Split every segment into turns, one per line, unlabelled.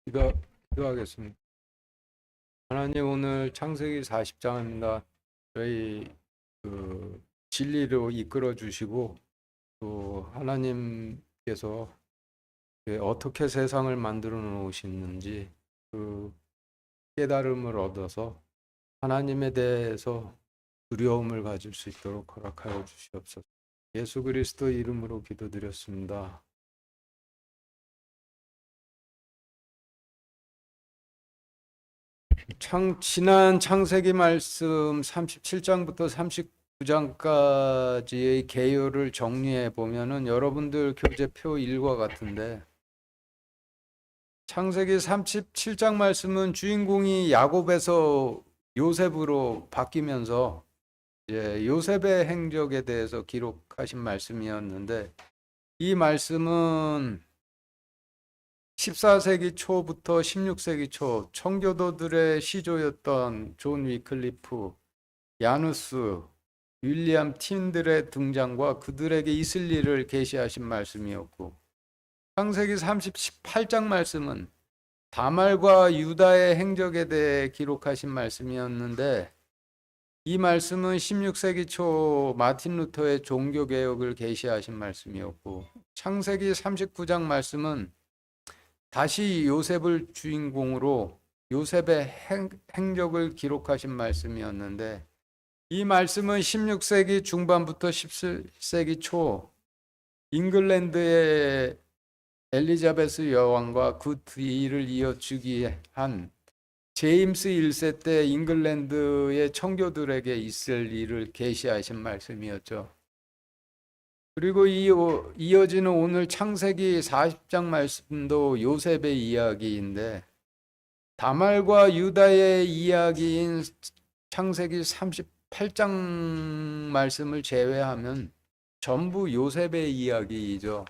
기도하겠습니다. 하나님, 오늘 창세기 40장입니다. 저희 진리로 이끌어 주시고, 또 하나님께서 어떻게 세상을 만들어 놓으시는지 그 깨달음을 얻어서 하나님에 대해서 두려움을 가질 수 있도록 허락하여 주시옵소서. 예수 그리스도 이름으로 기도드렸습니다. 지난 창세기 말씀 37장부터 39장까지의 개요를 정리해 보면은 여러분들 교재표 1과 같은데, 창세기 37장 말씀은 주인공이 야곱에서 요셉으로 바뀌면서 이제 요셉의 행적에 대해서 기록하신 말씀이었는데, 이 말씀은 14세기 초부터 16세기 초 청교도들의 시조였던 존 위클리프, 야누스, 윌리엄 틴들의 등장과 그들에게 있을 일을 계시하신 말씀이었고, 창세기 38장 말씀은 다말과 유다의 행적에 대해 기록하신 말씀이었는데, 이 말씀은 16세기 초 마틴 루터의 종교개혁을 계시하신 말씀이었고, 창세기 39장 말씀은 다시 요셉을 주인공으로 요셉의 행적을 기록하신 말씀이었는데, 이 말씀은 16세기 중반부터 17세기 초 잉글랜드의 엘리자베스 여왕과 그 뒤를 이어주기 한 제임스 1세 때 잉글랜드의 청교들에게 있을 일을 계시하신 말씀이었죠. 그리고 이어지는 오늘 창세기 40장 말씀도 요셉의 이야기인데, 다말과 유다의 이야기인 창세기 38장 말씀을 제외하면 전부 요셉의 이야기이죠.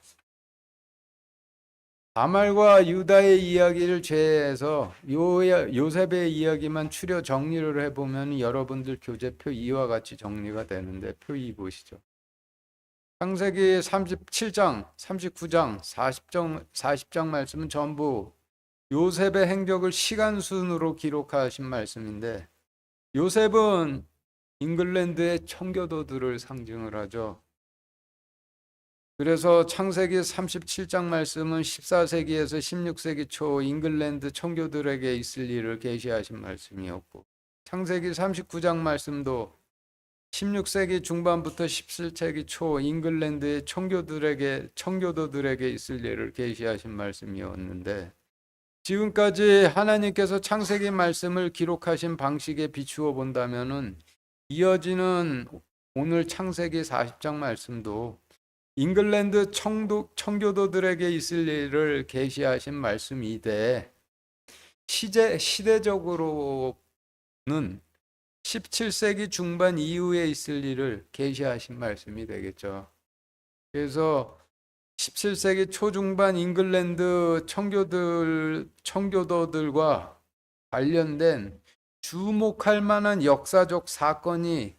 다말과 유다의 이야기를 제외해서 요셉의 이야기만 추려 정리를 해보면 여러분들 교재표 2와 같이 정리가 되는데, 표 2 보시죠. 창세기 37장, 39장, 40장 말씀은 전부 요셉의 행적을 시간순으로 기록하신 말씀인데, 요셉은 잉글랜드의 청교도들을 상징을 하죠. 그래서 창세기 37장 말씀은 14세기에서 16세기 초 잉글랜드 청교들에게 있을 일을 계시하신 말씀이었고, 창세기 39장 말씀도 16세기 중반부터 17세기 초 잉글랜드의 청교도들에게 있을 일을 계시하신 말씀이었는데, 지금까지 하나님께서 창세기 말씀을 기록하신 방식에 비추어 본다면은 이어지는 오늘 창세기 40장 말씀도 잉글랜드 청교도들에게 있을 일을 계시하신 말씀이되, 시대적으로는 17세기 중반 이후에 있을 일을 계시하신 말씀이 되겠죠. 그래서 17세기 초중반 잉글랜드 청교도들과 관련된 주목할 만한 역사적 사건이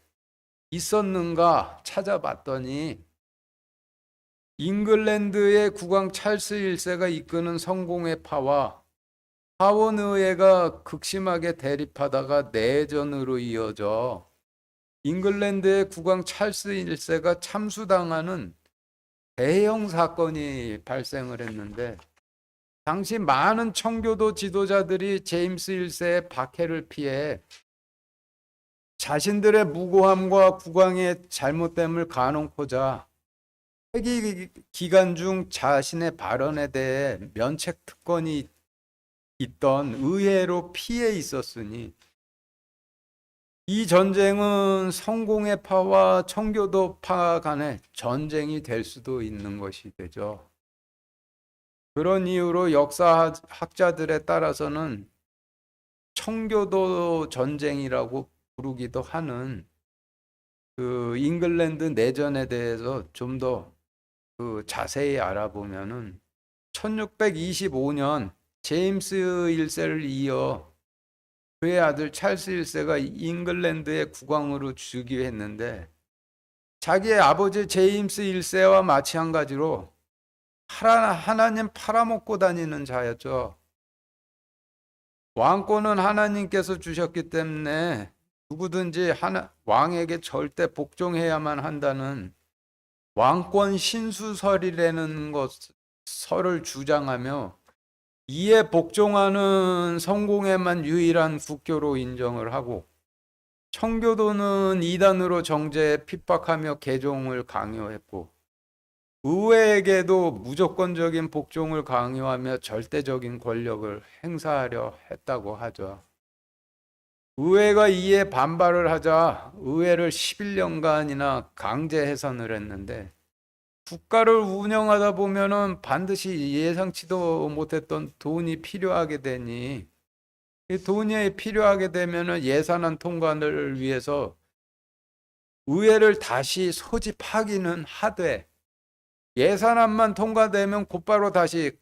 있었는가 찾아봤더니, 잉글랜드의 국왕 찰스 1세가 이끄는 성공회파와 하원의회가 극심하게 대립하다가 내전으로 이어져 잉글랜드의 국왕 찰스 1세가 참수당하는 대형 사건이 발생을 했는데, 당시 많은 청교도 지도자들이 제임스 1세의 박해를 피해 자신들의 무고함과 국왕의 잘못됨을 가놓고자 회기 기간 중 자신의 발언에 대해 면책 특권이 있던 의회로 피해 있었으니, 이 전쟁은 성공회파와 청교도파 간의 전쟁이 될 수도 있는 것이 되죠. 그런 이유로 역사학자들에 따라서는 청교도 전쟁이라고 부르기도 하는 그 잉글랜드 내전에 대해서 좀 더 자세히 알아보면은 1625년 제임스 1세를 이어 그의 아들 찰스 1세가 잉글랜드의 국왕으로 즉위했는데, 자기의 아버지 제임스 1세와 마찬가지로 하나님 팔아먹고 다니는 자였죠. 왕권은 하나님께서 주셨기 때문에 누구든지 왕에게 절대 복종해야만 한다는 왕권 신수설이라는 설을 주장하며 이에 복종하는 성공에만 유일한 국교로 인정을 하고, 청교도는 이단으로 정죄해 핍박하며 개종을 강요했고, 의회에게도 무조건적인 복종을 강요하며 절대적인 권력을 행사하려 했다고 하죠. 의회가 이에 반발을 하자 의회를 11년간이나 강제 해산을 했는데, 국가를 운영하다 보면은 반드시 예상치도 못했던 돈이 필요하게 되니, 이 돈이 필요하게 되면은 예산안 통과를 위해서 의회를 다시 소집하기는 하되, 예산안만 통과되면 곧바로 다시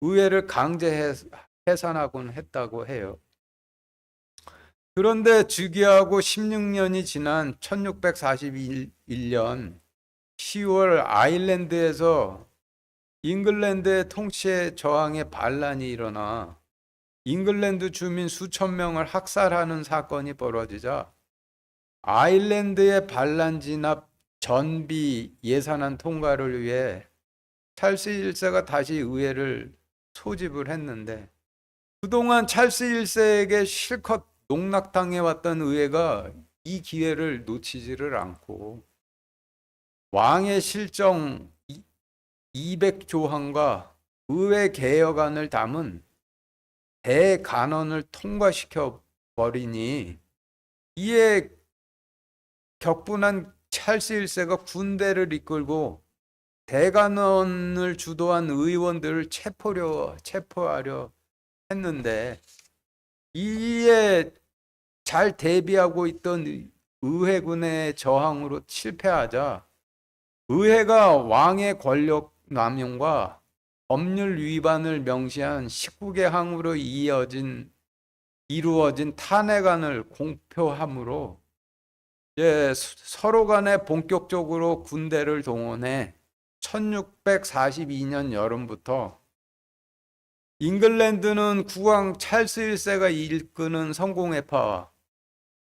의회를 강제 해산하곤 했다고 해요. 그런데 즉위하고 16년이 지난 1641년 10월 아일랜드에서 잉글랜드의 통치에 저항의 반란이 일어나 잉글랜드 주민 수천 명을 학살하는 사건이 벌어지자 아일랜드의 반란 진압 전비 예산안 통과를 위해 찰스 1세가 다시 의회를 소집을 했는데, 그동안 찰스 1세에게 실컷 농락당해왔던 의회가 이 기회를 놓치지를 않고 왕의 실정 200조항과 의회 개혁안을 담은 대간언을 통과시켜 버리니, 이에 격분한 찰스 1세가 군대를 이끌고 대간언을 주도한 의원들을 체포하려 했는데, 이에 잘 대비하고 있던 의회군의 저항으로 실패하자 의회가 왕의 권력 남용과 법률 위반을 명시한 19개 항으로 이루어진 탄핵안을 공표함으로 서로 간에 본격적으로 군대를 동원해 1642년 여름부터 잉글랜드는 국왕 찰스 1세가 이끄는 성공회파와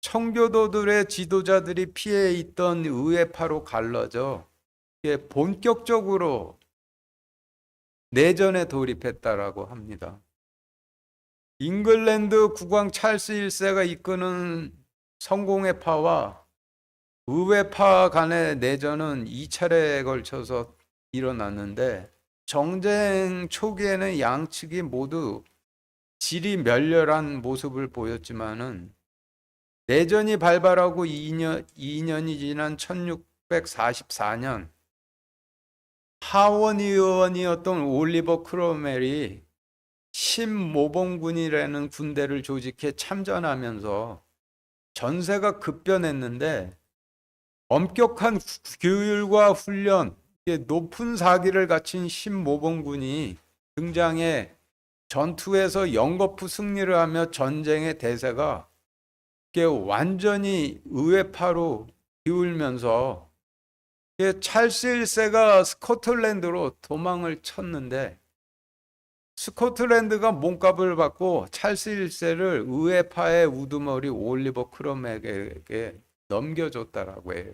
청교도들의 지도자들이 피해 있던 의회파로 갈라져 본격적으로 내전에 돌입했다라고 합니다. 잉글랜드 국왕 찰스 1세가 이끄는 성공회파와 의회파 간의 내전은 2차례에 걸쳐서 일어났는데, 정쟁 초기에는 양측이 모두 질이 멸렬한 모습을 보였지만은 내전이 발발하고 2년이 지난 1644년 하원 의원이었던 올리버 크로멜이 신모범군이라는 군대를 조직해 참전하면서 전세가 급변했는데, 엄격한 교율과 훈련, 높은 사기를 갖춘 신모범군이 등장해 전투에서 연거푸 승리를 하며 전쟁의 대세가 완전히 의회파로 기울면서 찰스 1세가 스코틀랜드로 도망을 쳤는데, 스코틀랜드가 몸값을 받고 찰스 1세를 의회파의 우두머리 올리버 크롬에게 넘겨줬다라고 해요.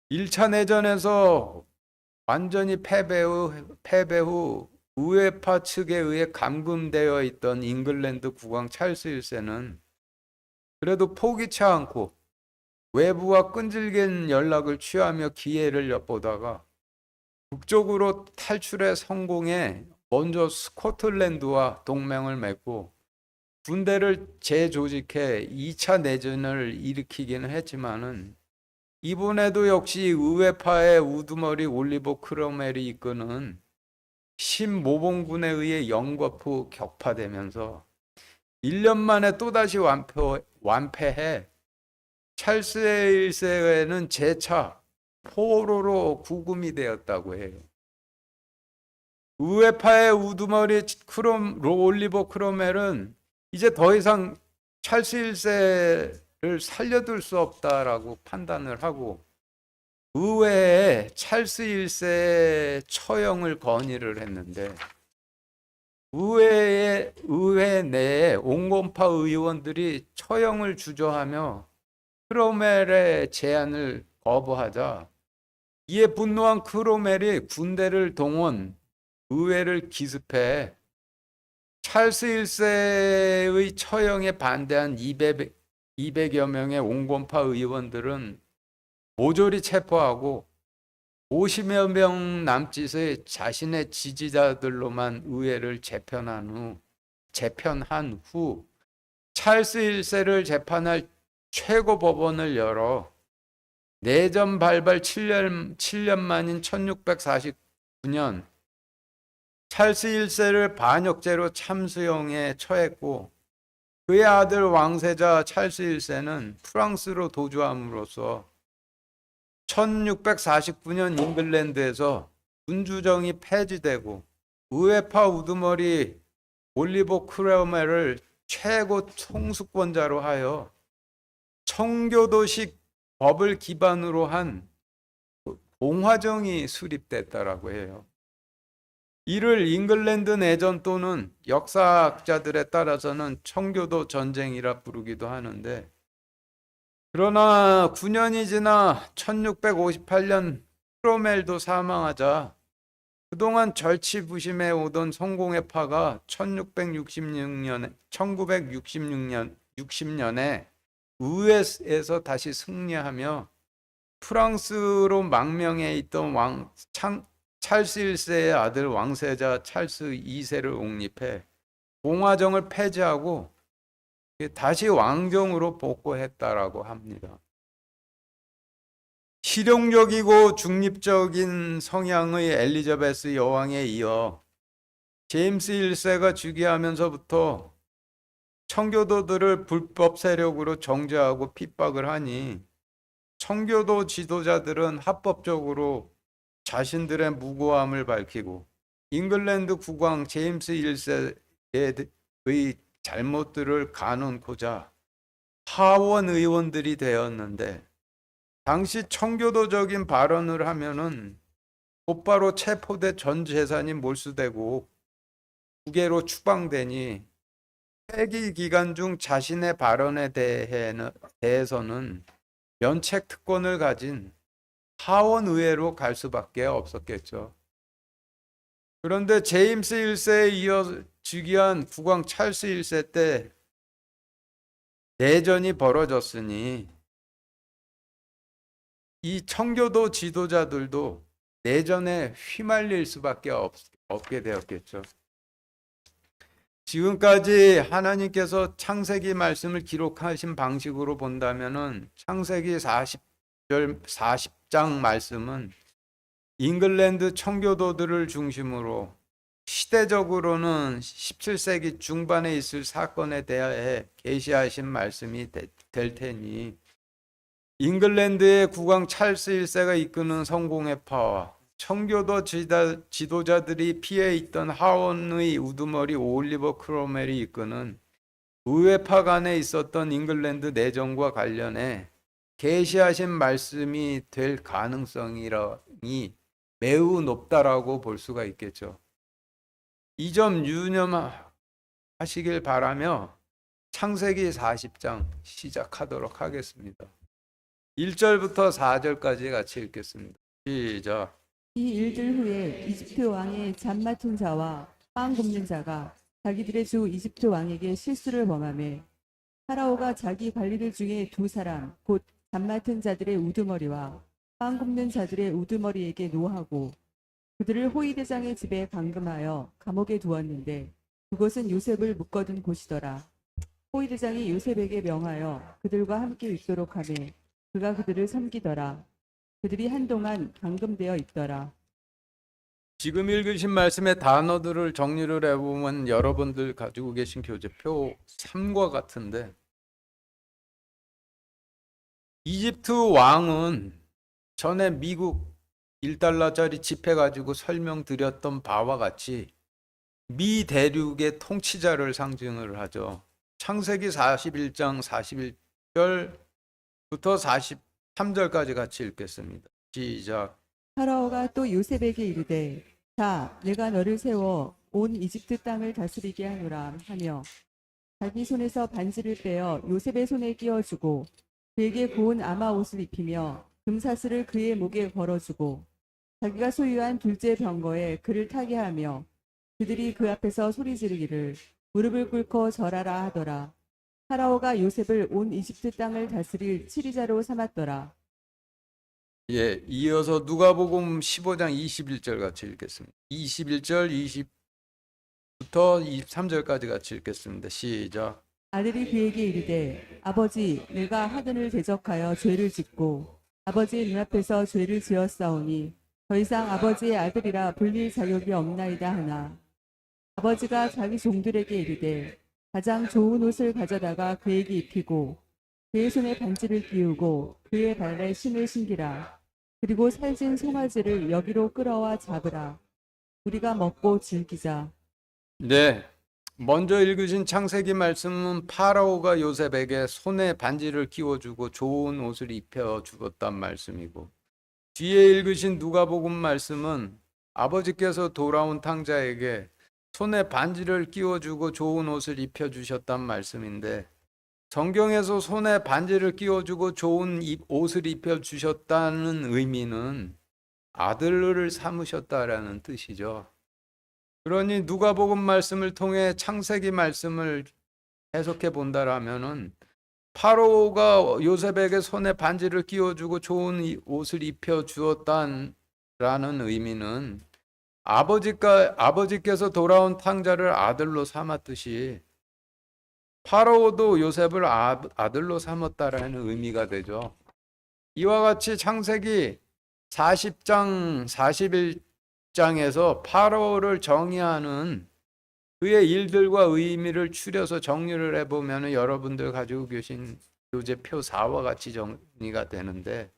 1차 내전에서 완전히 패배 후 의회파 측에 의해 감금되어 있던 잉글랜드 국왕 찰스 1세는 그래도 포기치 않고 외부와 끈질긴 연락을 취하며 기회를 엿보다가 북쪽으로 탈출에 성공해 먼저 스코틀랜드와 동맹을 맺고 군대를 재조직해 2차 내전을 일으키기는 했지만은, 이번에도 역시 의회파의 우두머리 올리버 크로멜이 이끄는 신모범군에 의해 연거푸 격파되면서 1년 만에 또다시 완패해 찰스 1세는 재차 포로로 구금이 되었다고 해요. 의회파의 우두머리 올리버 크로멜은 이제 더 이상 찰스 1세를 살려둘 수 없다라고 판단을 하고 의회에 찰스 1세의 처형을 건의를 했는데, 의회 내에 온건파 의원들이 처형을 주저하며 크로멜의 제안을 거부하자 이에 분노한 크로멜이 군대를 동원 의회를 기습해 찰스 1세의 처형에 반대한 200여 명의 온건파 의원들은 모조리 체포하고 50여 명 남짓의 자신의 지지자들로만 의회를 재편한 후 찰스 1세를 재판할 최고 법원을 열어 내전 발발 7년 만인 1649년 찰스 1세를 반역죄로 참수형에 처했고 그의 아들 왕세자 찰스 1세는 프랑스로 도주함으로써 1649년 잉글랜드에서 군주정이 폐지되고 의회파 우두머리 올리버 크로멜을 최고 통수권자로 하여 청교도식 법을 기반으로 한 공화정이 수립됐다라고 해요. 이를 잉글랜드 내전 또는 역사학자들에 따라서는 청교도 전쟁이라 부르기도 하는데, 그러나 9년이 지나 1658년 크로멜도 사망하자 그동안 절치부심해 오던 성공회 파가 1966년에 의회에서 다시 승리하며 프랑스로 망명해 있던 찰스 1세의 아들 왕세자 찰스 2세를 옹립해 공화정을 폐지하고 다시 왕정으로 복구했다라고 합니다. 실용적이고 중립적인 성향의 엘리자베스 여왕에 이어 제임스 1세가 즉위하면서부터 청교도들을 불법 세력으로 정죄하고 핍박을 하니 청교도 지도자들은 합법적으로 자신들의 무고함을 밝히고 잉글랜드 국왕 제임스 1세의 잘못들을 가놓고자 하원 의원들이 되었는데, 당시 청교도적인 발언을 하면은 곧바로 체포돼 전 재산이 몰수되고 국외로 추방되니 회기 기간 중 자신의 발언에 대해서는 면책 특권을 가진 하원 의회로 갈 수밖에 없었겠죠. 그런데 제임스 1세에 이어 즉위한 국왕 찰스 1세 때 내전이 벌어졌으니 이 청교도 지도자들도 내전에 휘말릴 수밖에 없게 되었겠죠. 지금까지 하나님께서 창세기 말씀을 기록하신 방식으로 본다면은 창세기 40장 말씀은 잉글랜드 청교도들을 중심으로 시대적으로는 17세기 중반에 있을 사건에 대해 계시하신 말씀이 될 테니, 잉글랜드의 국왕 찰스 1세가 이끄는 성공회파와 청교도 지도자들이 피해 있던 하원의 우두머리 올리버 크로멜이 이끄는 의회파 간에 있었던 잉글랜드 내전과 관련해 계시하신 말씀이 될 가능성이 매우 높다라고 볼 수가 있겠죠. 이 점 유념하시길 바라며 창세기 40장 시작하도록 하겠습니다. 1절부터 4절까지 같이 읽겠습니다. 시작.
이 일들 후에 이집트 왕의 잔 맡은 자와 빵 굽는 자가 자기들의 주 이집트 왕에게 실수를 범하매 파라오가 자기 관리들 중에 두 사람 곧 잔 맡은 자들의 우두머리와 빵 굽는 자들의 우두머리에게 노하고 그들을 호위대장의 집에 감금하여 감옥에 두었는데 그곳은 요셉을 묶어둔 곳이더라. 호위대장이 요셉에게 명하여 그들과 함께 있도록 하매 그가 그들을 섬기더라. 그들이 한동안 감금되어 있더라.
지금 읽으신 말씀의 단어들을 정리를 해보면 여러분들 가지고 계신 교재표 3과 같은데, 이집트 왕은 전에 미국 1달러짜리 지폐 가지고 설명드렸던 바와 같이 미 대륙의 통치자를 상징을 하죠. 창세기 41장 41절부터 43절까지 같이 읽겠습니다. 시작.
파라오가 또 요셉에게 이르되 자 내가 너를 세워 온 이집트 땅을 다스리게 하노라 하며 자기 손에서 반지를 빼어 요셉의 손에 끼워주고 그에게 고운 아마 옷을 입히며 금사슬을 그의 목에 걸어주고 자기가 소유한 둘째 병거에 그를 타게 하며 그들이 그 앞에서 소리 지르기를 무릎을 꿇고 절하라 하더라. 파라오가 요셉을 온 이집트 땅을 다스릴 치리자로 삼았더라.
예, 이어서 누가복음 15장 21절 같이 읽겠습니다. 21절 20부터 23절까지 같이 읽겠습니다. 시작.
아들이 그에게 이르되 아버지 내가 하든을 대적하여 죄를 짓고 아버지의 눈앞에서 죄를 지었사오니 더 이상 아버지의 아들이라 불릴 자격이 없나이다 하나 아버지가 자기 종들에게 이르되 가장 좋은 옷을 가져다가 그에게 입히고 그의 손에 반지를 끼우고 그의 발에 신을 신기라 그리고 살진 송아지를 여기로 끌어와 잡으라 우리가 먹고 즐기자.
네, 먼저 읽으신 창세기 말씀은 파라오가 요셉에게 손에 반지를 끼워주고 좋은 옷을 입혀 주었단 말씀이고, 뒤에 읽으신 누가복음 말씀은 아버지께서 돌아온 탕자에게 손에 반지를 끼워주고 좋은 옷을 입혀주셨단 말씀인데, 성경에서 손에 반지를 끼워주고 좋은 옷을 입혀주셨다는 의미는 아들을 삼으셨다라는 뜻이죠. 그러니 누가복음 말씀을 통해 창세기 말씀을 해석해 본다라면은 파로가 요셉에게 손에 반지를 끼워주고 좋은 옷을 입혀 주었다라는 의미는 아버지께서 돌아온 탕자를 아들로 삼았듯이 파로도 요셉을 아들로 삼았다라는 의미가 되죠. 이와 같이 창세기 40장 41장에서 파로를 정의하는 그의 일들과 의미를 추려서 정리를 해보면 여러분들 가지고 계신 교재 표 4와 같이 정리가 되는데,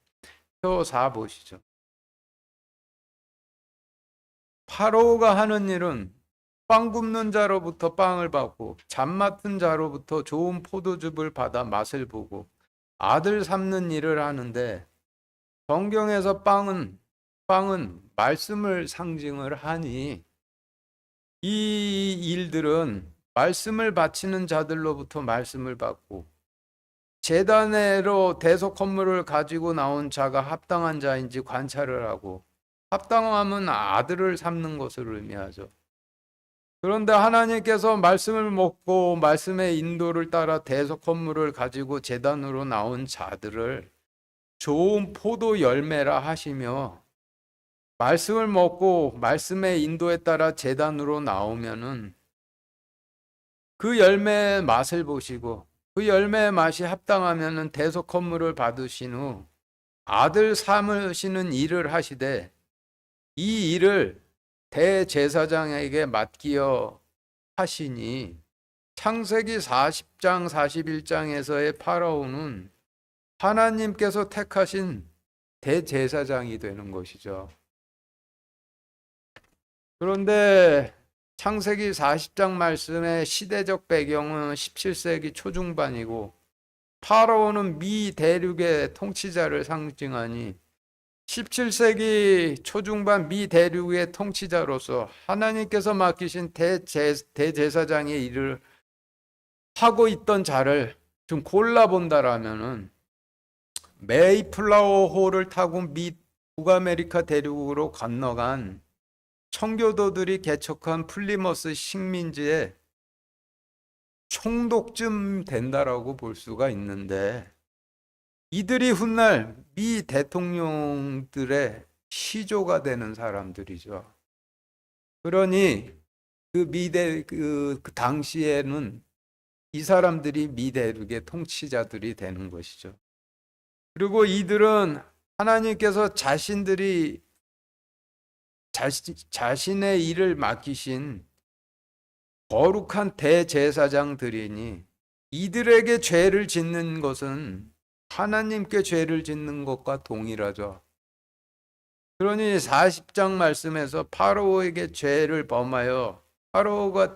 표 4 보시죠. 파로가 하는 일은 빵 굽는 자로부터 빵을 받고 잔 맡은 자로부터 좋은 포도즙을 받아 맛을 보고 아들 삼는 일을 하는데, 성경에서 빵은 말씀을 상징을 하니 이 일들은 말씀을 바치는 자들로부터 말씀을 받고 제단으로 대속 헌물을 가지고 나온 자가 합당한 자인지 관찰을 하고, 합당함은 아들을 삼는 것을 의미하죠. 그런데 하나님께서 말씀을 먹고 말씀의 인도를 따라 대속 헌물을 가지고 제단으로 나온 자들을 좋은 포도 열매라 하시며, 말씀을 먹고 말씀의 인도에 따라 제단으로 나오면은 그 열매의 맛을 보시고 그 열매의 맛이 합당하면은 대속 헌물을 받으신 후 아들 삼으시는 일을 하시되, 이 일을 대제사장에게 맡기어 하시니 창세기 40장 41장에서의 파라오는 하나님께서 택하신 대제사장이 되는 것이죠. 그런데 창세기 40장 말씀의 시대적 배경은 17세기 초중반이고, 파라오는 미 대륙의 통치자를 상징하니 17세기 초중반 미 대륙의 통치자로서 하나님께서 맡기신 대제사장의 일을 하고 있던 자를 좀 골라본다라면은 메이플라워 호를 타고 미 북아메리카 대륙으로 건너간 청교도들이 개척한 플리머스 식민지의 총독쯤 된다라고 볼 수가 있는데, 이들이 훗날 미 대통령들의 시조가 되는 사람들이죠. 그러니 그 당시에는 이 사람들이 미 대륙의 통치자들이 되는 것이죠. 그리고 이들은 하나님께서 자신의 일을 맡기신 거룩한 대제사장들이니 이들에게 죄를 짓는 것은 하나님께 죄를 짓는 것과 동일하죠. 그러니 40장 말씀에서 파로에게 죄를 범하여 파로가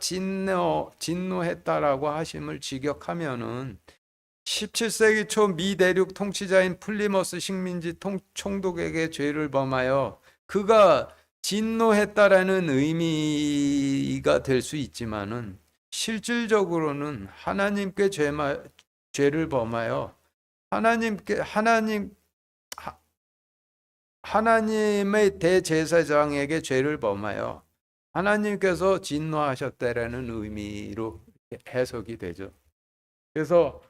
진노했다라고 하심을 직역하면은 17세기 초 미 대륙 통치자인 플리머스 식민지 총독에게 죄를 범하여 그가 진노했다라는 의미가 될 수 있지만은 실질적으로는 하나님께 죄를 범하여 하나님의 대제사장에게 죄를 범하여 하나님께서 진노하셨다라는 의미로 해석이 되죠. 그래서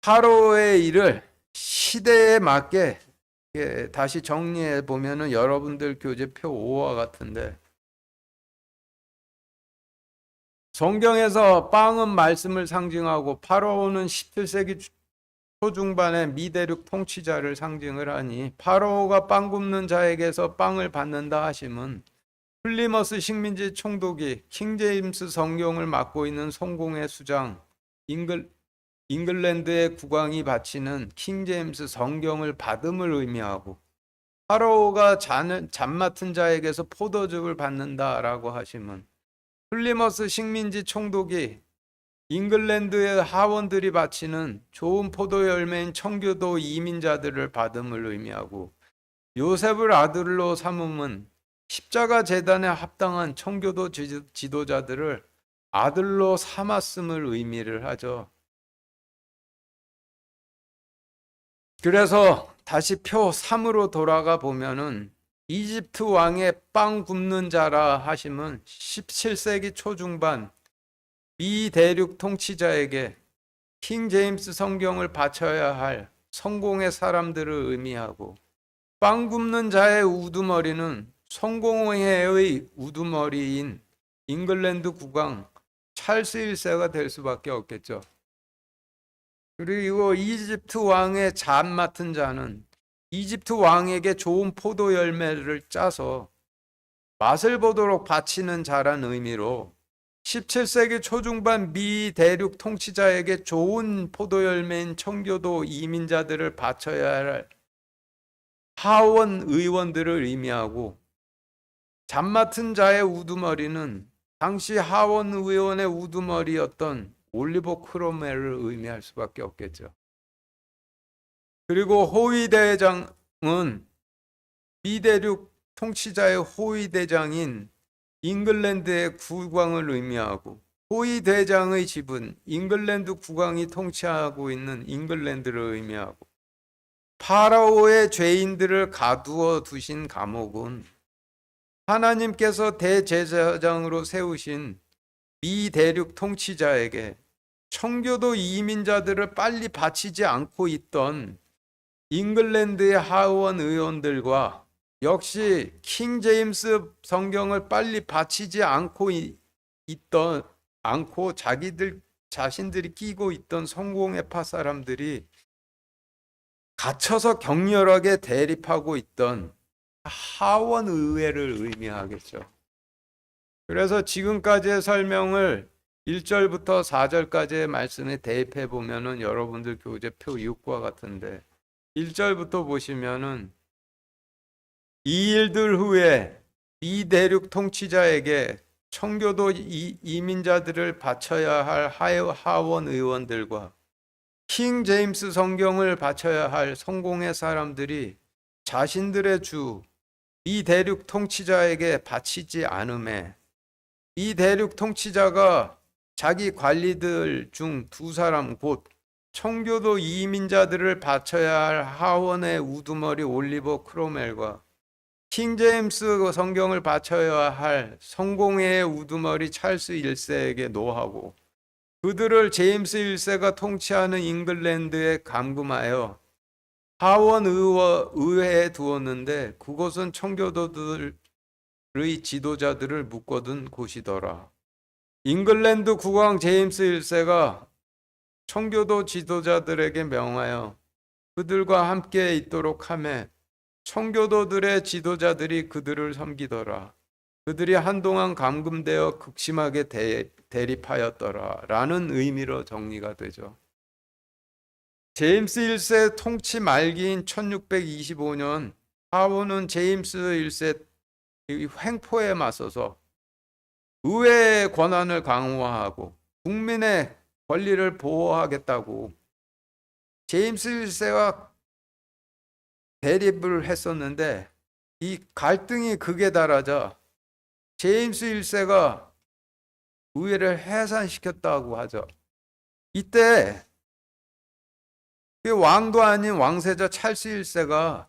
파로의 일을 시대에 맞게 다시 정리해 보면은 여러분들 교재표 5와 같은데, 성경에서 빵은 말씀을 상징하고 파로는 17세기 초중반의 미대륙 통치자를 상징을 하니, 파로가 빵 굽는 자에게서 빵을 받는다 하심은 플리머스 식민지 총독이 킹제임스 성경을 맡고 있는 성공의 수장 잉글랜드의 국왕이 바치는 킹제임스 성경을 받음을 의미하고, 파로가 잔 맡은 자에게서 포도즙을 받는다라고 하심은 플리머스 식민지 총독이 잉글랜드의 하원들이 바치는 좋은 포도 열매인 청교도 이민자들을 받음을 의미하고, 요셉을 아들로 삼음은 십자가 재단에 합당한 청교도 지도자들을 아들로 삼았음을 의미를 하죠. 그래서 다시 표 3으로 돌아가 보면은 이집트 왕의 빵 굽는 자라 하심은 17세기 초중반 미 대륙 통치자에게 킹 제임스 성경을 바쳐야 할 성공의 사람들을 의미하고, 빵 굽는 자의 우두머리는 성공회의 우두머리인 잉글랜드 국왕 찰스 1세가 될 수밖에 없겠죠. 그리고 이집트 왕의 잔 맡은 자는 이집트 왕에게 좋은 포도 열매를 짜서 맛을 보도록 바치는 자란 의미로 17세기 초중반 미 대륙 통치자에게 좋은 포도 열매인 청교도 이민자들을 바쳐야 할 하원 의원들을 의미하고, 잔 맡은 자의 우두머리는 당시 하원 의원의 우두머리였던 올리버 크롬웰을 의미할 수밖에 없겠죠. 그리고 호위대장은 미대륙 통치자의 호위대장인 잉글랜드의 국왕을 의미하고, 호위대장의 집은 잉글랜드 국왕이 통치하고 있는 잉글랜드를 의미하고, 파라오의 죄인들을 가두어 두신 감옥은 하나님께서 대제사장으로 세우신 미 대륙 통치자에게 청교도 이민자들을 빨리 바치지 않고 있던 잉글랜드의 하원 의원들과, 역시 킹 제임스 성경을 빨리 바치지 않고 자신들이 끼고 있던 성공회파 사람들이 갇혀서 격렬하게 대립하고 있던 하원 의회를 의미하겠죠. 그래서 지금까지의 설명을 1절부터 4절까지의 말씀에 대입해 보면은 여러분들 교재표 6과 같은데, 1절부터 보시면은 이 일들 후에 이 대륙 통치자에게 청교도 이민자들을 바쳐야 할 하원 의원들과 킹 제임스 성경을 바쳐야 할 성공의 사람들이 자신들의 주 이 대륙 통치자에게 바치지 않음에, 이 대륙 통치자가 자기 관리들 중 두 사람 곧 청교도 이민자들을 바쳐야 할 하원의 우두머리 올리버 크로멜과 킹 제임스 성경을 바쳐야 할 성공회의 우두머리 찰스 1세에게 노하고, 그들을 제임스 1세가 통치하는 잉글랜드에 감금하여 하원 의회에 두었는데, 그곳은 청교도들의 지도자들을 묶어둔 곳이더라. 잉글랜드 국왕 제임스 1세가 청교도 지도자들에게 명하여 그들과 함께 있도록 하매 청교도들의 지도자들이 그들을 섬기더라. 그들이 한동안 감금되어 극심하게 대립하였더라 라는 의미로 정리가 되죠. 제임스 1세 통치 말기인 1625년 하원은 제임스 1세 횡포에 맞서서 의회의 권한을 강화하고 국민의 권리를 보호하겠다고 제임스 1세와 대립을 했었는데, 이 갈등이 극에 달하자 제임스 1세가 의회를 해산시켰다고 하죠. 이때 그 왕도 아닌 왕세자 찰스 1세가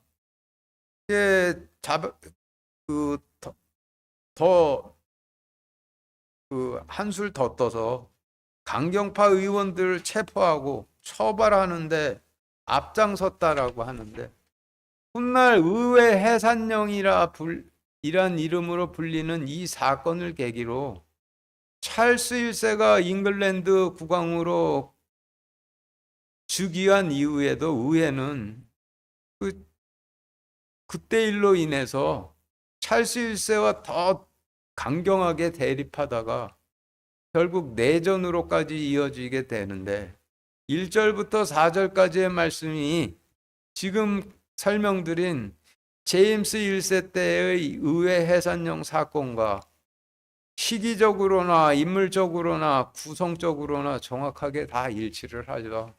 한술 더 떠서 강경파 의원들을 체포하고 처벌하는데 앞장섰다라고 하는데, 훗날 의회 이란 이름으로 불리는 이 사건을 계기로 찰스 1세가 잉글랜드 국왕으로 즉위한 이후에도 의회는 그때 일로 인해서 찰스 1세와 더 강경하게 대립하다가 결국 내전으로까지 이어지게 되는데, 1절부터 4절까지의 말씀이 지금 설명드린 제임스 1세 때의 의회 해산령 사건과 시기적으로나 인물적으로나 구성적으로나 정확하게 다 일치를 하죠.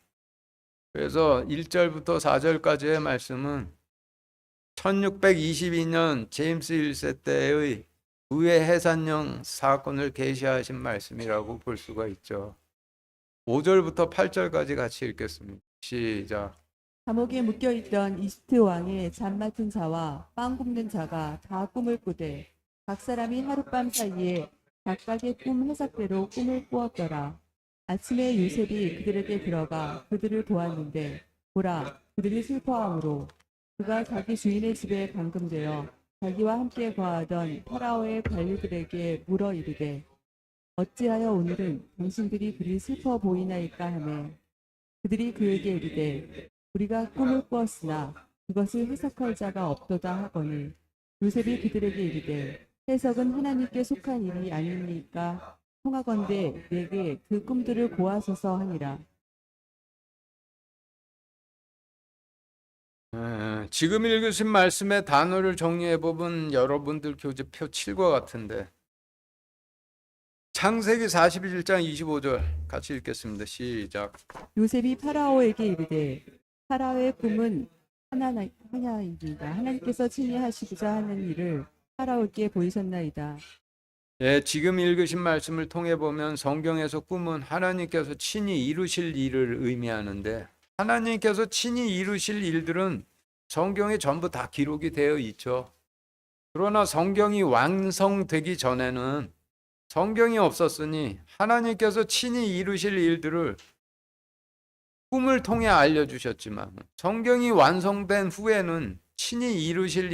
그래서 1절부터 4절까지의 말씀은 1622년 제임스 1세 때의 의회 해산령 사건을 계시하신 말씀이라고 볼 수가 있죠. 5절부터 8절까지 같이 읽겠습니다. 시작.
감옥에 묶여있던 이집트 왕의 잠 맡은 자와 빵 굽는 자가 다 꿈을 꾸되 각 사람이 하룻밤 사이에 각각의 꿈 해석대로 꿈을 꾸었더라. 아침에 요셉이 그들에게 들어가 그들을 보았는데 보라, 그들이 슬퍼함으로 그가 자기 주인의 집에 감금되어 자기와 함께 거하던 파라오의 관리들에게 물어 이르되 어찌하여 오늘은 당신들이 그리 슬퍼 보이나이까 하매 그들이 그에게 이르되 우리가 꿈을 꾸었으나 그것을 해석할 자가 없도다 하거늘 요셉이 그들에게 이르되 해석은 하나님께 속한 일이 아니니까 청하건대 내게 그 꿈들을 고하소서 하니라.
지금 읽으신 말씀의 단어를 정리해 보면 여러분들 교재표 7과 같은데, 창세기 41장 25절 같이 읽겠습니다. 시작.
요셉이 파라오에게 이르되 파라오의 꿈은 하나이니이다. 하나님께서 친히 하시고자 하는 일을 파라오께 보이셨나이다.
예, 지금 읽으신 말씀을 통해 보면 성경에서 꿈은 하나님께서 친히 이루실 일을 의미하는데, 하나님께서 친히 이루실 일들은 성경에 전부 다 기록이 되어 있죠. 그러나 성경이 완성되기 전에는 성경이 없었으니 하나님께서 친히 이루실 일들을 꿈을 통해 알려주셨지만, 성경이 완성된 후에는 친히 이루실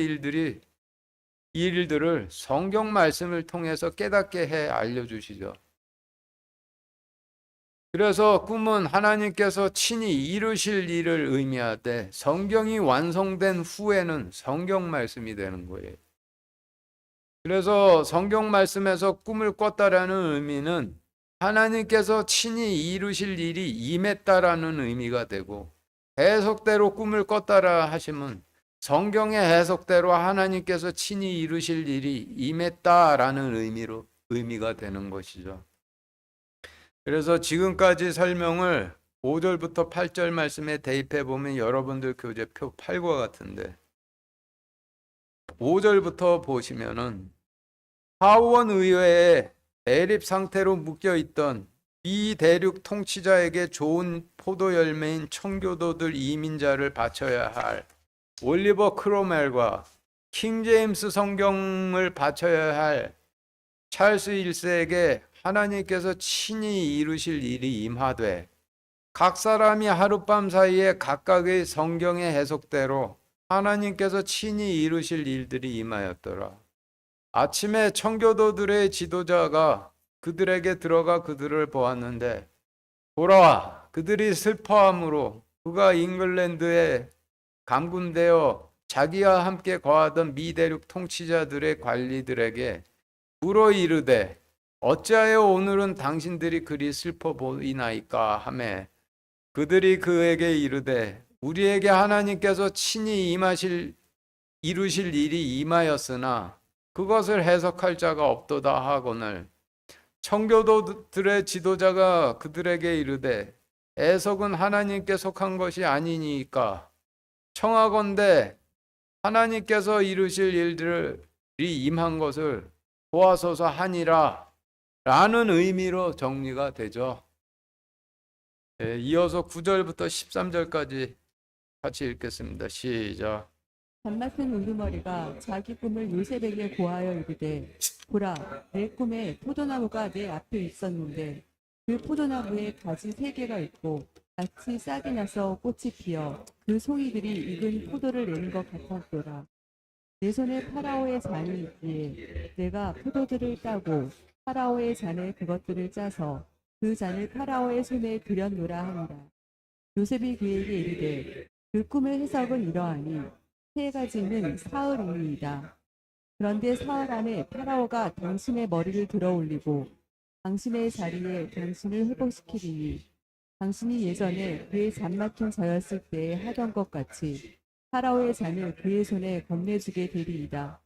일들을 성경 말씀을 통해서 깨닫게 해 알려주시죠. 그래서 꿈은 하나님께서 친히 이루실 일을 의미하되, 성경이 완성된 후에는 성경 말씀이 되는 거예요. 그래서 성경 말씀에서 꿈을 꿨다라는 의미는 하나님께서 친히 이루실 일이 임했다라는 의미가 되고, 해석대로 꿈을 꿨다라 하시면 성경의 해석대로 하나님께서 친히 이루실 일이 임했다라는 의미가 되는 것이죠. 그래서 지금까지 설명을 5절부터 8절 말씀에 대입해 보면 여러분들 교재표 8과 같은데, 5절부터 보시면은 하원 의회에 대립 상태로 묶여 있던 미대륙 통치자에게 좋은 포도 열매인 청교도들 이민자를 바쳐야 할 올리버 크로멜과 킹 제임스 성경을 바쳐야 할 찰스 1세에게 하나님께서 친히 이루실 일이 임하되, 각 사람이 하룻밤 사이에 각각의 성경의 해석대로 하나님께서 친히 이루실 일들이 임하였더라. 아침에 청교도들의 지도자가 그들에게 들어가 그들을 보았는데 보라, 그들이 슬퍼함으로 그가 잉글랜드에 감금되어 자기와 함께 거하던 미대륙 통치자들의 관리들에게 물어 이르되 어찌하여 오늘은 당신들이 그리 슬퍼 보이나이까 하매 그들이 그에게 이르되 우리에게 하나님께서 친히 이루실 일이 임하였으나 그것을 해석할 자가 없도다 하거늘 청교도들의 지도자가 그들에게 이르되 해석은 하나님께 속한 것이 아니니까 청하건대 하나님께서 이루실 일들이 임한 것을 보아소서 하니라 라는 의미로 정리가 되죠. 이어서 9절부터 13절까지 같이 읽겠습니다. 시작.
잔 맡은 우두머리가 자기 꿈을 요셉에게 고하여 이르되 보라 내 꿈에 포도나무가 내 앞에 있었는데 그 포도나무에 가지 3개가 있고 같이 싹이 나서 꽃이 피어 그 송이들이 익은 포도를 내는 것 같았더라. 내 손에 파라오의 잔이 있기에 내가 포도들을 따고 파라오의 잔에 그것들을 짜서 그 잔을 파라오의 손에 들였노라 하니라. 요셉이 그에게 이르되 그 꿈의 해석은 이러하니 3가지는 사흘이니이다. 그런데 사흘 안에 파라오가 당신의 머리를 들어 올리고 당신의 자리에 당신을 회복시키리니 당신이 예전에 그의 잔 맡은 자였을 때에 하던 것 같이 파라오의 잔을 그의 손에 건네주게 되리이다.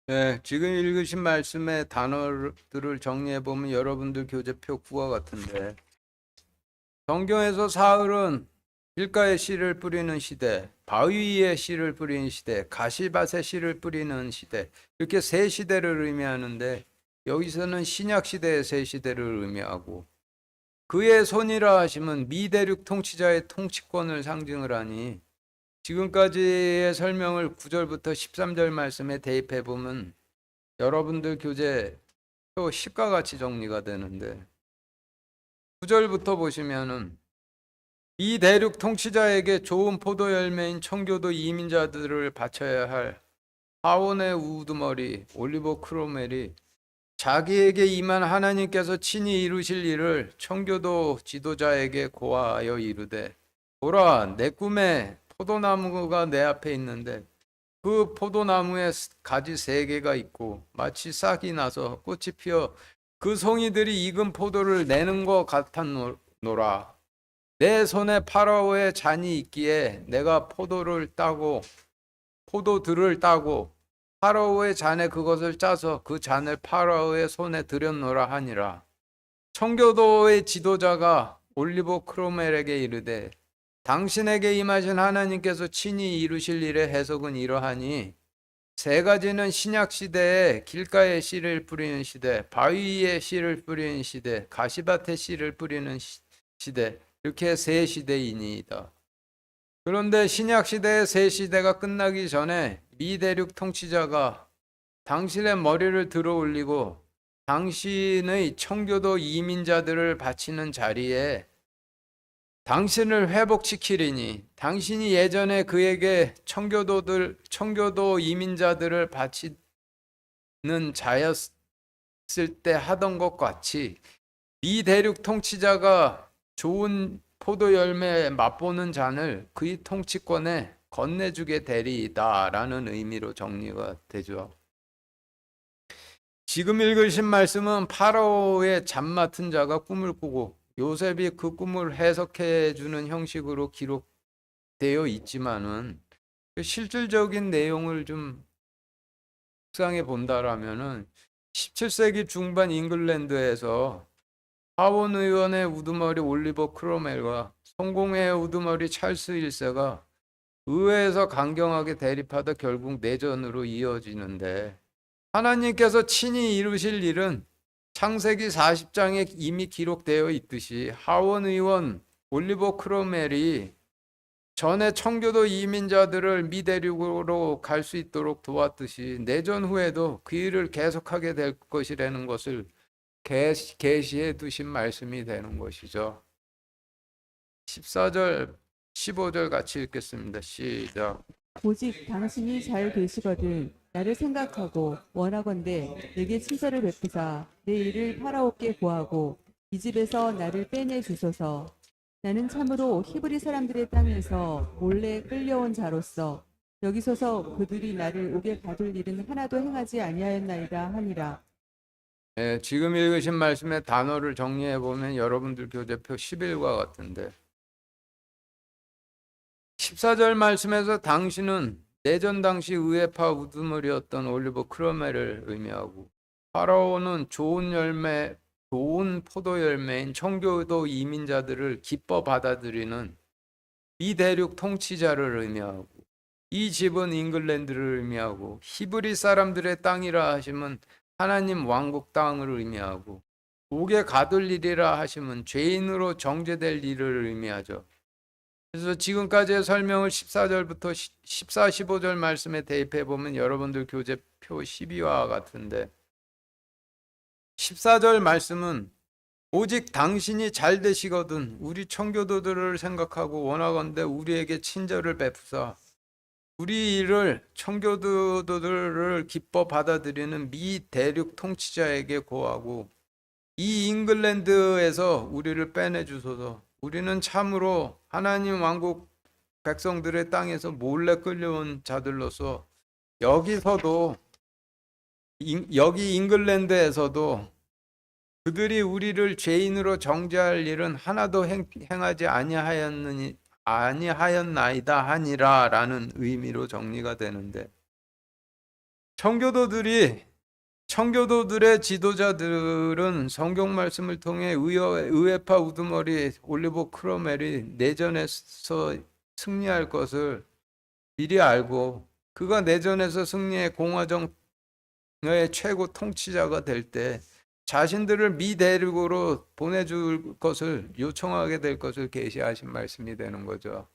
네, 지금 읽으신 말씀의 단어들을 정리해 보면 여러분들 교재표 9와 같은데, 성경에서 사흘은 길가에 씨를 뿌리는 시대, 바위 위에 씨를 뿌리는 시대, 가시밭에 씨를 뿌리는 시대, 이렇게 3시대를 의미하는데, 여기서는 신약 시대의 3시대를 의미하고, 그의 손이라 하시면 미대륙 통치자의 통치권을 상징을 하니, 지금까지의 설명을 9절부터 13절 말씀에 대입해 보면 여러분들 교재 표 10과 같이 정리가 되는데, 9절부터 보시면은 이 대륙 통치자에게 좋은 포도 열매인 청교도 이민자들을 바쳐야 할 하원의 우두머리 올리버 크로멜이 자기에게 임한 하나님께서 친히 이루실 일을 청교도 지도자에게 고하여 이르되 보라 내 꿈에 포도나무가 내 앞에 있는데 그 포도나무에 가지 3개가 있고 마치 싹이 나서 꽃이 피어 그 송이들이 익은 포도를 내는 것 같았노라. 내 손에 파라오의 잔이 있기에 내가 포도들을 따고 파라오의 잔에 그것을 짜서 그 잔을 파라오의 손에 들였노라 하니라. 청교도의 지도자가 올리버 크로멜에게 이르되 당신에게 임하신 하나님께서 친히 이루실 일의 해석은 이러하니 3가지는 신약 시대에 길가에 씨를 뿌리는 시대, 바위 위에 씨를 뿌리는 시대, 가시밭에 씨를 뿌리는 시대, 이렇게 3시대이니이다. 그런데 신약 시대의 3시대가 끝나기 전에 미대륙 통치자가 당신의 머리를 들어 올리고 당신의 청교도 이민자들을 바치는 자리에 당신을 회복시키리니 당신이 예전에 그에게 청교도 이민자들을 바치는 자였을 때 하던 것 같이 이 대륙 통치자가 좋은 포도 열매 맛보는 잔을 그의 통치권에 건네주게 되리이다라는 의미로 정리가 되죠. 지금 읽으신 말씀은 파라오의 잔 맡은 자가 꿈을 꾸고 요셉이 그 꿈을 해석해 주는 형식으로 기록되어 있지만은 실질적인 내용을 좀 묵상해 본다라면은 17세기 중반 잉글랜드에서 하원 의원의 우두머리 올리버 크로멜과 성공회의 우두머리 찰스 1세가 의회에서 강경하게 대립하다 결국 내전으로 이어지는데, 하나님께서 친히 이루실 일은 창세기 40장에 이미 기록되어 있듯이 하원 의원 올리버 크로멜이 전에 청교도 이민자들을 미대륙으로 갈 수 있도록 도왔듯이 내전 후에도 그 일을 계속하게 될 것이라는 것을 계시해 두신 말씀이 되는 것이죠. 14절 15절 같이 읽겠습니다. 시작.
오직 당신이 잘 되시거든 나를 생각하고 원하건대 내게 친절을 베푸사 내 일을 파라오께 고하고 이 집에서 나를 빼내 주소서. 나는 참으로 히브리 사람들의 땅에서 몰래 끌려온 자로서 여기서서 그들이 나를 옥에 가둘 일은 하나도 행하지 아니하였나이다 하니라.
지금 읽으신 말씀의 단어를 정리해 보면 여러분들 교재표 11과 같은데, 14절 말씀에서 당신은 내전 당시 의회파 우두머리였던 올리버 크로멜을 의미하고, 파라오는 좋은 포도 열매인 청교도 이민자들을 기뻐 받아들이는 미대륙 통치자를 의미하고, 이 집은 잉글랜드를 의미하고, 히브리 사람들의 땅이라 하시면 하나님 왕국 땅을 의미하고, 옥에 가둘 일이라 하시면 죄인으로 정죄될 일을 의미하죠. 그래서 지금까지의 설명을 14절부터 14, 15절 말씀에 대입해 보면 여러분들 교재표 12와 같은데, 14절 말씀은 오직 당신이 잘 되시거든 우리 청교도들을 생각하고 원하건대 우리에게 친절을 베푸사 우리 일을 청교도들을 기뻐 받아들이는 미 대륙 통치자에게 고하고 이 잉글랜드에서 우리를 빼내 주소서. 우리는 참으로 하나님 왕국 백성들의 땅에서 몰래 끌려온 자들로서 여기 잉글랜드에서도 그들이 우리를 죄인으로 정죄할 일은 하나도 행하지 아니하였나이다 하니라라는 의미로 정리가 되는데, 청교도들의 지도자들은 성경 말씀을 통해 의회파 우두머리 올리버 크로멜이 내전에서 승리할 것을 미리 알고 그가 내전에서 승리해 공화정의 최고 통치자가 될 때 자신들을 미 대륙으로 보내줄 것을 요청하게 될 것을 계시하신 말씀이 되는 거죠.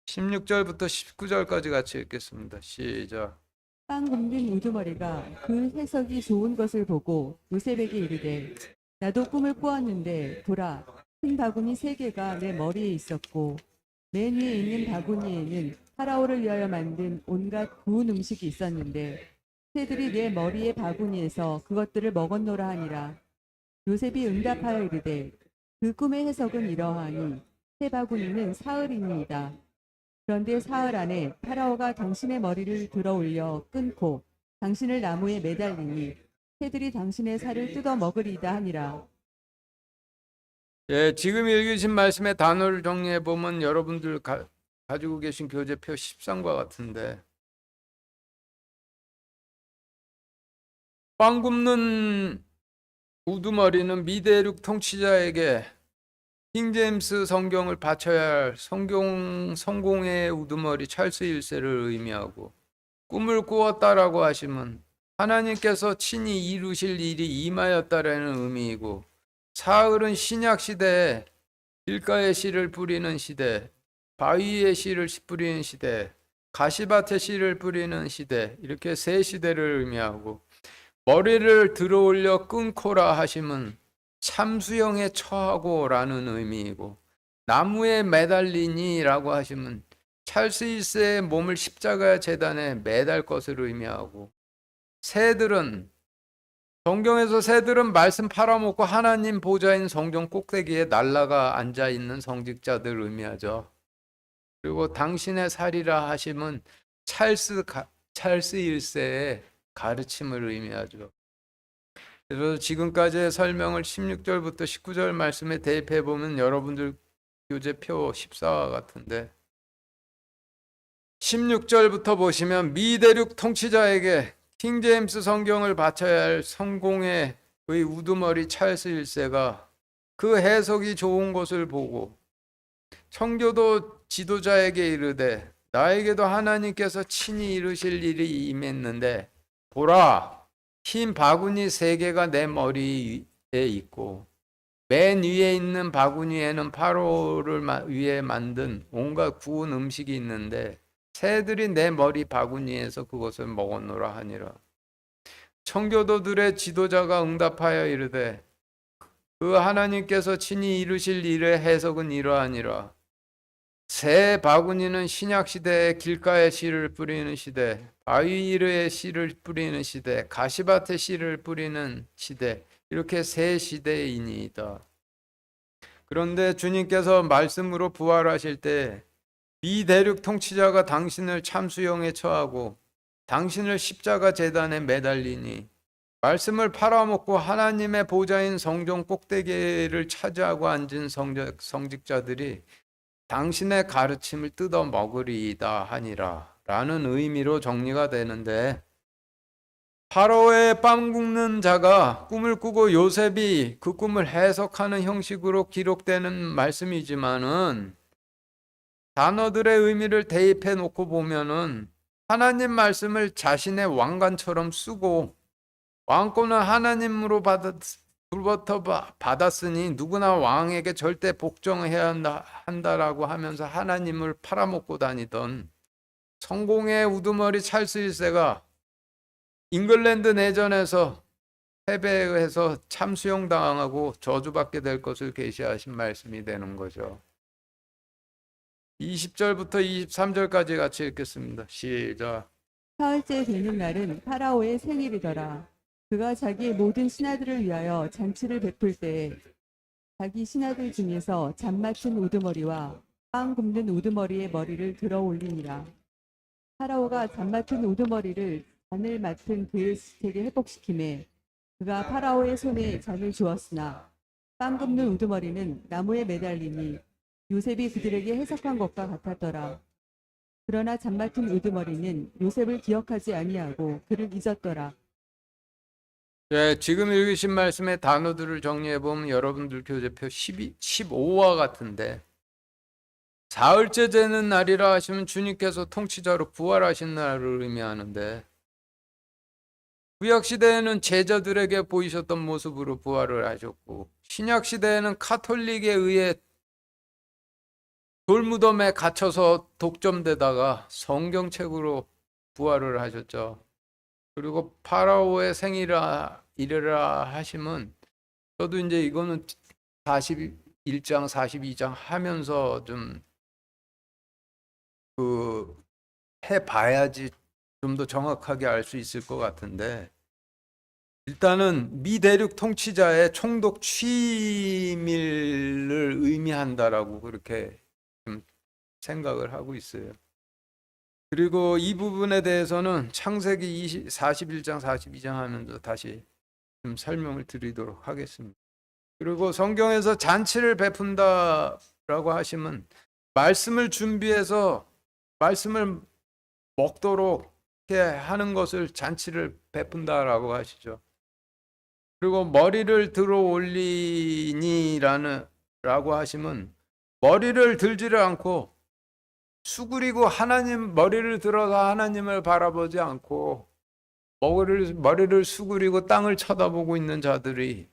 16절부터 19절까지 같이 읽겠습니다. 시작.
빵 굽는 우두머리가 그 해석이 좋은 것을 보고 요셉에게 이르되 나도 꿈을 꾸었는데 보라 큰 바구니 3개가 내 머리에 있었고 맨 위에 있는 바구니에는 파라오를 위하여 만든 온갖 구운 음식이 있었는데 새들이 내 머리의 바구니에서 그것들을 먹었노라 하니라. 요셉이 응답하여 이르되 그 꿈의 해석은 이러하니 새 바구니는 사흘이니이다. 그런데 사흘 안에 파라오가 당신의 머리를 들어 올려 끊고 당신을 나무에 매달리니 새들이 당신의 살을 뜯어 먹으리이다 하니라.
예, 지금 읽으신 말씀의 단어를 정리해 보면 여러분들 가지고 계신 교재표 13과 같은데, 빵 굽는 우두머리는 미대륙 통치자에게 킹제임스 성경을 바쳐야 할 성공의 우두머리 찰스 1세를 의미하고, 꿈을 꾸었다라고 하시면 하나님께서 친히 이루실 일이 임하였다라는 의미이고, 사흘은 신약 시대에 길가에 씨를 뿌리는 시대, 바위에 씨를 뿌리는 시대, 가시밭에 씨를 뿌리는 시대, 이렇게 세 시대를 의미하고, 머리를 들어 올려 끊고라 하시면 참수형에 처하고라는 의미이고, 나무에 매달리니라고 하시면 찰스 1세의 몸을 십자가 제단에 매달 것을 의미하고, 성경에서 새들은 말씀 팔아먹고 하나님 보좌인 성전 꼭대기에 날라가 앉아있는 성직자들을 의미하죠. 그리고 당신의 살이라 하시면 찰스 1세의 가르침을 의미하죠. 그래서 지금까지의 설명을 16절부터 19절 말씀에 대입해 보면 여러분들 교재표 14와 같은데, 16절부터 보시면 미대륙 통치자에게 킹제임스 성경을 바쳐야 할 성공의 우두머리 찰스 1세가 그 해석이 좋은 것을 보고 청교도 지도자에게 이르되 나에게도 하나님께서 친히 이루실 일이 임했는데 보라 흰 바구니 3개가 내 머리에 있고 맨 위에 있는 바구니에는 파로를 위해 만든 온갖 구운 음식이 있는데 새들이 내 머리 바구니에서 그것을 먹었노라 하니라. 청교도들의 지도자가 응답하여 이르되 그 하나님께서 친히 이루실 일의 해석은 이러하니라. 새 바구니는 신약 시대에 길가에 씨를 뿌리는 시대, 바위 위에 씨를 뿌리는 시대, 가시밭에 씨를 뿌리는 시대, 이렇게 세 시대이니이다. 그런데 주님께서 말씀으로 부활하실 때 미대륙 통치자가 당신을 참수형에 처하고 당신을 십자가 제단에 매달리니 말씀을 팔아먹고 하나님의 보좌인 성전 꼭대기를 차지하고 앉은 성직자들이 당신의 가르침을 뜯어 먹으리이다 하니라 라는 의미로 정리가 되는데, 파로의 빵 굽는 자가 꿈을 꾸고 요셉이 그 꿈을 해석하는 형식으로 기록되는 말씀이지만은 단어들의 의미를 대입해 놓고 보면은 하나님 말씀을 자신의 왕관처럼 쓰고 왕권은 하나님으로부터 받았으니 누구나 왕에게 절대 복종해야 한다라고 하면서 하나님을 팔아먹고 다니던 성공의 우두머리 찰스 1세가 잉글랜드 내전에서 패배해서 참수형당하고 저주받게 될 것을 계시하신 말씀이 되는 거죠. 20절부터 23절까지 같이 읽겠습니다. 시작.
사흘째 되는 날은 파라오의 생일이더라. 그가 자기의 모든 신하들을 위하여 잔치를 베풀 때에 자기 신하들 중에서 잔 맡은 우두머리와 빵 굽는 우두머리의 머리를 들어 올리니라. 파라오가 잔 맡은 우두머리를 잔을 맡은 그의 스택에 회복시키매 그가 파라오의 손에 잔을 주었으나 빵 굽는 우두머리는 나무에 매달리니 요셉이 그들에게 해석한 것과 같았더라. 그러나 잔 맡은 우두머리는 요셉을 기억하지 아니하고 그를 잊었더라.
네, 지금 읽으신 말씀의 단어들을 정리해 보면 여러분들 교재표 15와 같은데 사흘째 되는 날이라 하시면 주님께서 통치자로 부활하신 날을 의미하는데 구약 시대에는 제자들에게 보이셨던 모습으로 부활을 하셨고 신약 시대에는 카톨릭에 의해 돌무덤에 갇혀서 독점되다가 성경책으로 부활을 하셨죠. 그리고 파라오의 생일이라 하시면 저도 이제 이거는 41장 42장 하면서 좀 해봐야지 좀 더 정확하게 알 수 있을 것 같은데 일단은 미 대륙 통치자의 총독 취임일을 의미한다라고 그렇게 좀 생각을 하고 있어요. 그리고 이 부분에 대해서는 창세기 41장 42장 하면서 다시 좀 설명을 드리도록 하겠습니다. 그리고 성경에서 잔치를 베푼다라고 하시면 말씀을 준비해서 말씀을 먹도록 이렇게 하는 것을 잔치를 베푼다라고 하시죠. 그리고 머리를 들어 올리니라는 라고 하시면 머리를 들지를 않고 수그리고 하나님 머리를 들어서 하나님을 바라보지 않고 머리를 수그리고 땅을 쳐다보고 있는 자들이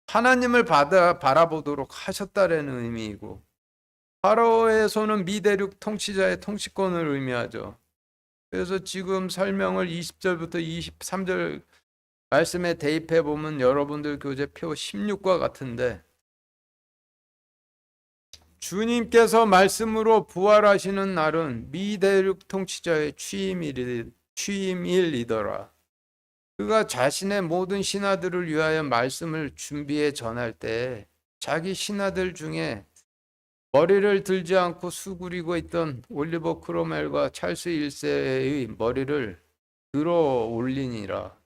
하나님을 바라보도록 하셨다라는 의미이고 파라오의 손은 미대륙 통치자의 통치권을 의미하죠. 그래서 지금 설명을 20절부터 23절 말씀에 대입해 보면 여러분들 교재표 16과 같은데 주님께서 말씀으로 부활하시는 날은 미대륙 통치자의 취임일이더라. 그가 자신의 모든 신하들을 위하여 말씀을 준비해 전할 때 자기 신하들 중에 머리를 들지 않고 수그리고 있던 올리버 크로멜과 찰스 1세의 머리를 들어 올리니라.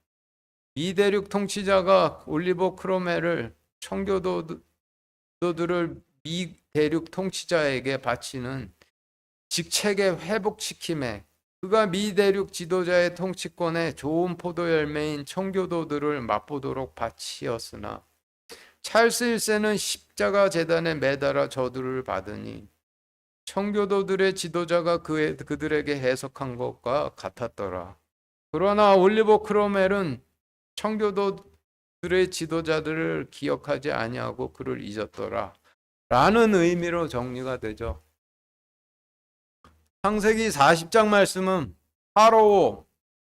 미대륙 통치자가 올리버 크로멜을 청교도들을 미대륙 통치자에게 바치는 직책에 회복시킴에 그가 미대륙 지도자의 통치권에 좋은 포도 열매인 청교도들을 맛보도록 바치었으나 찰스 1세는 십자가 제단에 매달아 저주를 받으니 청교도들의 지도자가 그들에게 해석한 것과 같았더라. 그러나 올리버 크로멜은 청교도들의 지도자들을 기억하지 아니하고 그를 잊었더라 라는 의미로 정리가 되죠. 창세기 40장 말씀은 파라오,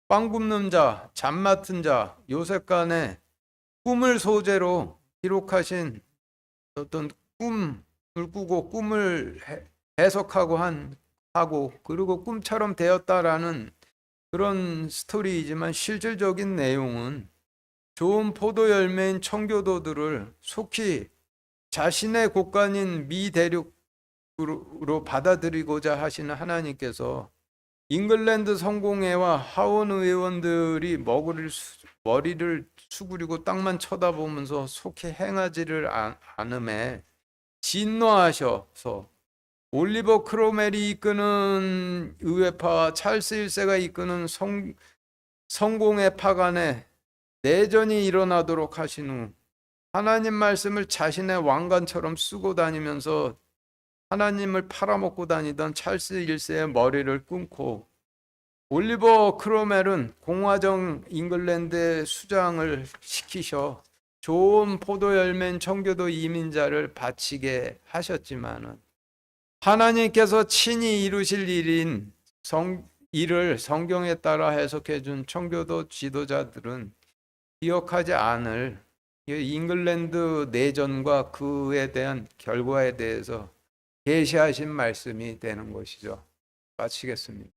빵 굽는 자, 잠 맡은 자, 요셉 간의 꿈을 소재로 기록하신 어떤 꿈을 꾸고 꿈을 해석하고 하고 그리고 꿈처럼 되었다라는 그런 스토리이지만 실질적인 내용은 좋은 포도 열매인 청교도들을 속히 자신의 곳간인 미대륙으로 받아들이고자 하시는 하나님께서 잉글랜드 성공회와 하원 의원들이 머리를 수그리고 땅만 쳐다보면서 속히 행하지를 않음에 진노하셔서 올리버 크로멜이 이끄는 의회파와 찰스 1세가 이끄는 성공회 파간에 내전이 일어나도록 하신 후 하나님 말씀을 자신의 왕관처럼 쓰고 다니면서 하나님을 팔아먹고 다니던 찰스 1세의 머리를 끊고 올리버 크로멜은 공화정 잉글랜드의 수장을 시키셔 좋은 포도 열매인 청교도 이민자를 바치게 하셨지만은 하나님께서 친히 이루실 일을 성경에 따라 해석해 준 청교도 지도자들은 기억하지 않을 이 잉글랜드 내전과 그에 대한 결과에 대해서 계시하신 말씀이 되는 것이죠. 마치겠습니다.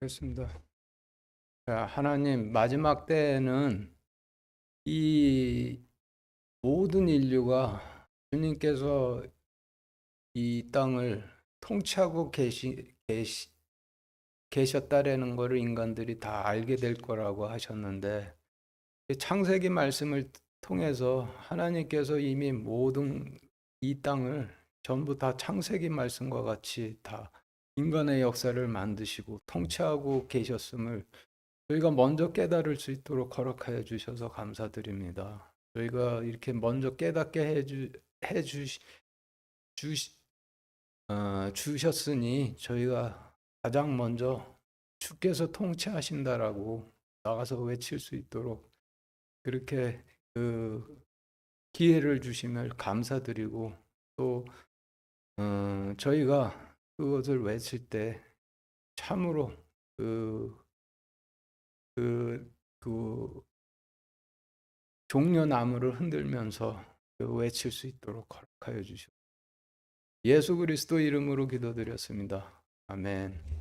그렇습니다. 하나님, 마지막 때에는 이 모든 인류가 주님께서 이 땅을 통치하고 계셨다라는 것을 인간들이 다 알게 될 거라고 하셨는데, 창세기 말씀을 통해서 하나님께서 이미 모든 이 땅을 전부 다 창세기 말씀과 같이 다 인간의 역사를 만드시고 통치하고 계셨음을 저희가 먼저 깨달을 수 있도록 허락하여 주셔서 감사드립니다. 저희가 이렇게 먼저 깨닫게 주셨으니 저희가 가장 먼저 주께서 통치하신다라고 나가서 외칠 수 있도록 그렇게 그 기회를 주심을 감사드리고 또 저희가 그것을 외칠 때 참으로 그 종려나무를 흔들면서 외칠 수 있도록 허락하여 주시옵소서. 예수 그리스도 이름으로 기도드렸습니다. 아멘.